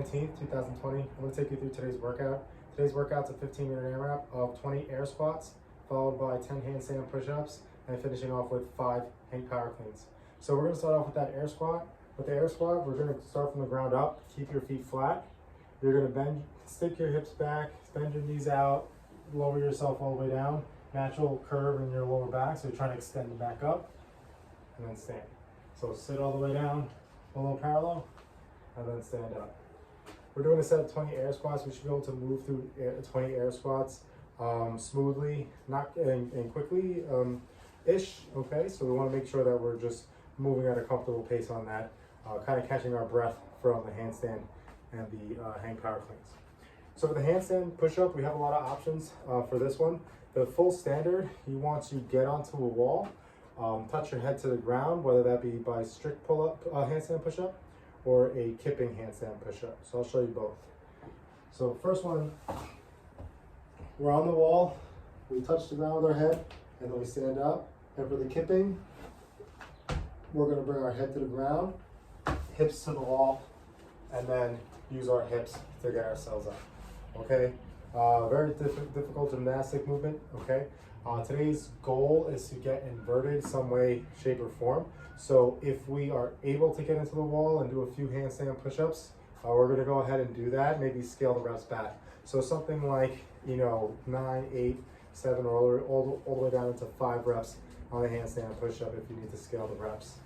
15th, 2020. I'm going to take you through today's workout. Today's workout's a 15-minute AMRAP of 20 air squats, followed by 10 handstand push-ups, and finishing off with 5 hang power cleans. So we're going to start off with that air squat. With the air squat, we're going to start from the ground up. Keep your feet flat. You're going to stick your hips back, bend your knees out, lower yourself all the way down. Natural curve in your lower back, so you're trying to extend it back up, and then stand. So sit all the way down, below parallel, and then stand up. We're doing a set of 20 air squats. We should be able to move through 20 air squats smoothly, not and quickly ish. Okay, so we want to make sure that we're just moving at a comfortable pace on that, kind of catching our breath from the handstand and the hang power cleans. So for the handstand push-up, we have a lot of options for this one. The full standard, you want to get onto a wall, touch your head to the ground, whether that be by strict pull-up handstand push-up or a kipping handstand push-up. So I'll show you both. So first one, we're on the wall, we touch the ground with our head, and then we stand up. And for the kipping, we're going to bring our head to the ground, hips to the wall, and then use our hips to get ourselves up. Okay? Very difficult gymnastic movement. Okay? Today's goal is to get inverted some way, shape, or form. So if we are able to get into the wall and do a few handstand push-ups, we're going to go ahead and do that. Maybe scale the reps back. So something like 9, 8, 7, or all the way down into 5 reps on a handstand push-up if you need to scale the reps.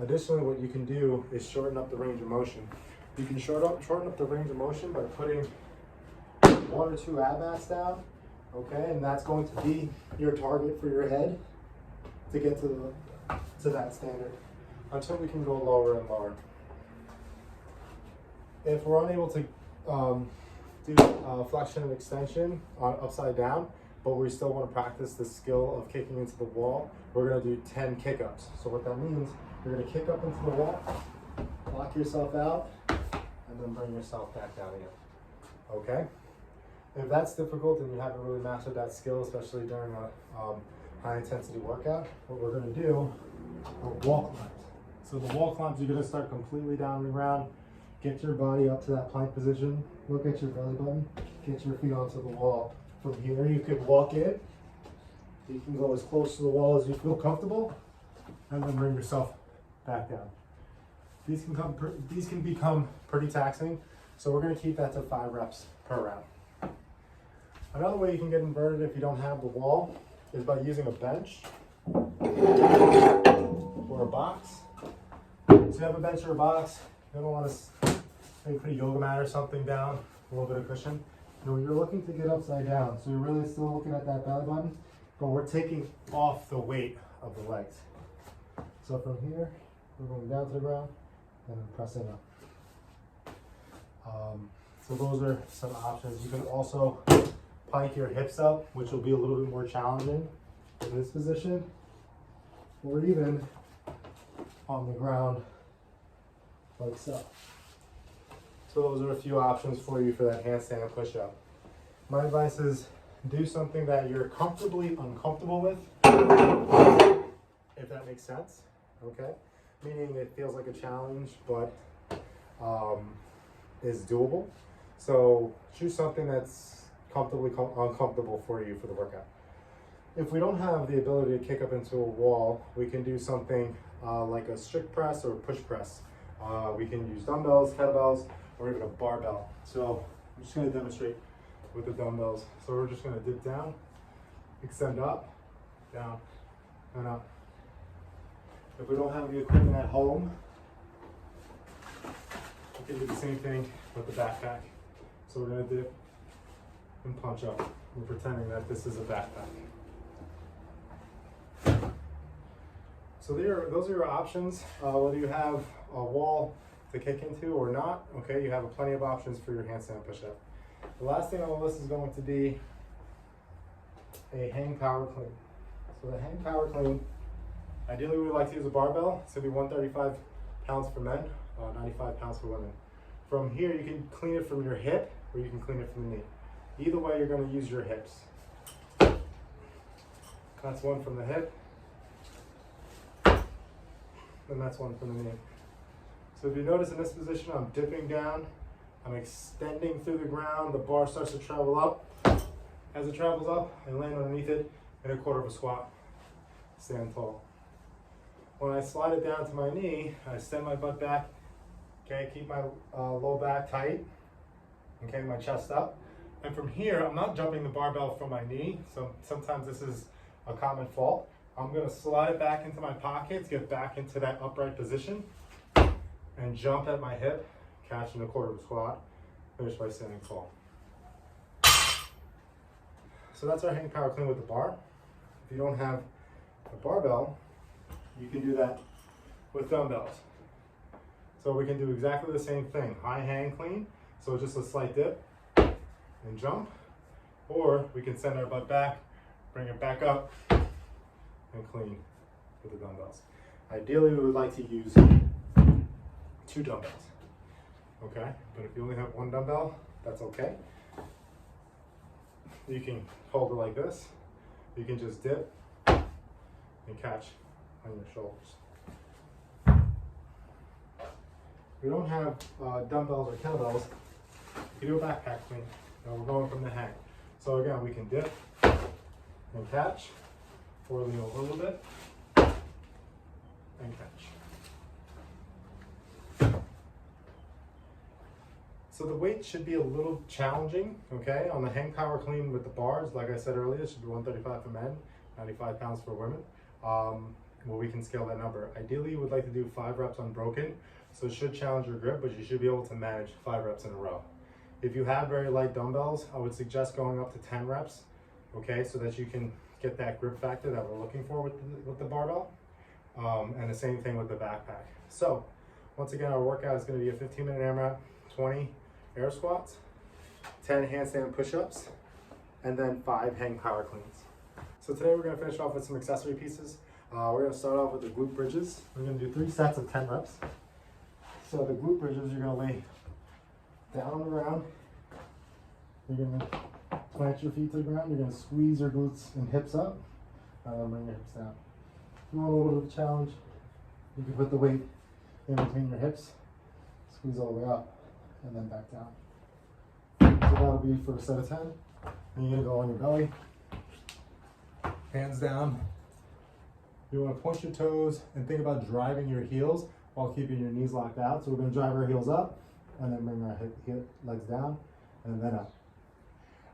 Additionally, what you can do is shorten up the range of motion. You can shorten up the range of motion by putting 1 or 2 ab mats down, okay, and that's going to be your target for your head to get to that standard until we can go lower and lower. If we're unable to do flexion and extension on upside down, but we still want to practice the skill of kicking into the wall, we're going to do 10 kick-ups. So what that means, you're going to kick up into the wall, lock yourself out, and then bring yourself back down again. Okay? If that's difficult and you haven't really mastered that skill, especially during a high intensity workout, what we're going to do are wall climbs. So the wall climbs, you're going to start completely down on the ground, get your body up to that plank position, look at your belly button, get your feet onto the wall. From here, you could walk in, you can go as close to the wall as you feel comfortable, and then bring yourself back down. These can become pretty taxing, so we're going to keep that to 5 reps per round. Another way you can get inverted if you don't have the wall is by using a bench or a box. So you have a bench or a box, you don't want to maybe put a yoga mat or something down, a little bit of cushion. Now you're looking to get upside down, so you're really still looking at that belly button, but we're taking off the weight of the legs. So from here, we're going down to the ground and then pressing up. So those are some options. You can also pike your hips up, which will be a little bit more challenging in this position, or even on the ground like so. So those are a few options for you for that handstand push-up. My advice is do something that you're comfortably uncomfortable with, if that makes sense, okay? Meaning it feels like a challenge, but is doable. So choose something that's comfortably uncomfortable for you for the workout. If we don't have the ability to kick up into a wall, we can do something like a strict press or a push press. We can use dumbbells, kettlebells, or even a barbell. So I'm just going to demonstrate with the dumbbells. So we're just going to dip down, extend up, down, and up. If we don't have the equipment at home, we can do the same thing with the backpack. So we're going to dip and punch up. We're pretending that this is a backpack. So those are your options, whether you have a wall to kick into or not. Okay, you have plenty of options for your handstand push-up. The last thing on the list is going to be a hang power clean. So the hang power clean, ideally we would like to use a barbell. It's going to be 135 pounds for men, 95 pounds for women. From here you can clean it from your hip or you can clean it from the knee. Either way you're going to use your hips. That's one from the hip, and that's one from the knee. So if you notice in this position, I'm dipping down I'm extending through the ground. The bar starts to travel up. As it travels up, I land underneath it in a quarter of a squat. Stand tall. When I slide it down to my knee, I extend my butt back. Okay, keep my low back tight. Okay, my chest up. And from here, I'm not jumping the barbell from my knee, so sometimes this is a common fault. I'm gonna slide it back into my pockets, get back into that upright position, and jump at my hip, catch in a quarter of a squat, finish by standing tall. So that's our hang power clean with the bar. If you don't have a barbell, you can do that with dumbbells. So we can do exactly the same thing. High hang clean, so just a slight dip and jump. Or we can send our butt back, bring it back up, and clean with the dumbbells. Ideally, we would like to use 2 dumbbells, okay? But if you only have 1 dumbbell, that's okay. You can hold it like this. You can just dip and catch on your shoulders. If we don't have dumbbells or kettlebells, you can do a backpack clean. Now we're going from the hang. So again, we can dip and catch, or lean over a little bit and catch. So the weight should be a little challenging, okay? On the hang power clean with the bars, like I said earlier, it should be 135 for men, 95 pounds for women. Well, we can scale that number. Ideally, you would like to do 5 reps unbroken, so it should challenge your grip, but you should be able to manage 5 reps in a row. If you have very light dumbbells, I would suggest going up to 10 reps, okay, so that you can get that grip factor that we're looking for with the barbell. And the same thing with the backpack. So, once again, our workout is going to be a 15-minute AMRAP, 20 air squats, 10 handstand push-ups, and then 5 hang power cleans. So today we're going to finish off with some accessory pieces. We're going to start off with the glute bridges. We're going to do 3 sets of 10 reps. So the glute bridges, you're going to lay down on the ground. You're going to plant your feet to the ground. You're going to squeeze your glutes and hips up, and then bring your hips down. If you want a little bit of a challenge, you can put the weight in between your hips, squeeze all the way up, and then back down. So that'll be for a set of 10. And you're going to go on your belly, hands down. You want to point your toes and think about driving your heels while keeping your knees locked out. So we're going to drive our heels up and then bring our legs down and then up.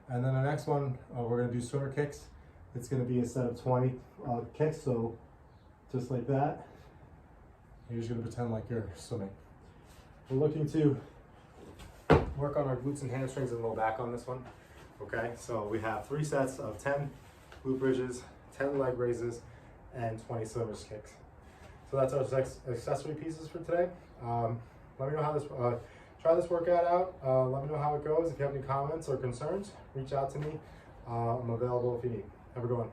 And then the next one, we're going to do swimmer kicks. It's going to be a set of 20 kicks, so just like that. You're just going to pretend like you're swimming. We're looking to work on our glutes and hamstrings and low back on this one. Okay, so we have 3 sets of 10 glute bridges, 10 leg raises, and 20 swimmers kicks. So that's our accessory pieces for today. Let me know how this, try this workout out. Let me know how it goes. If you have any comments or concerns, reach out to me. I'm available if you need. Have a good one.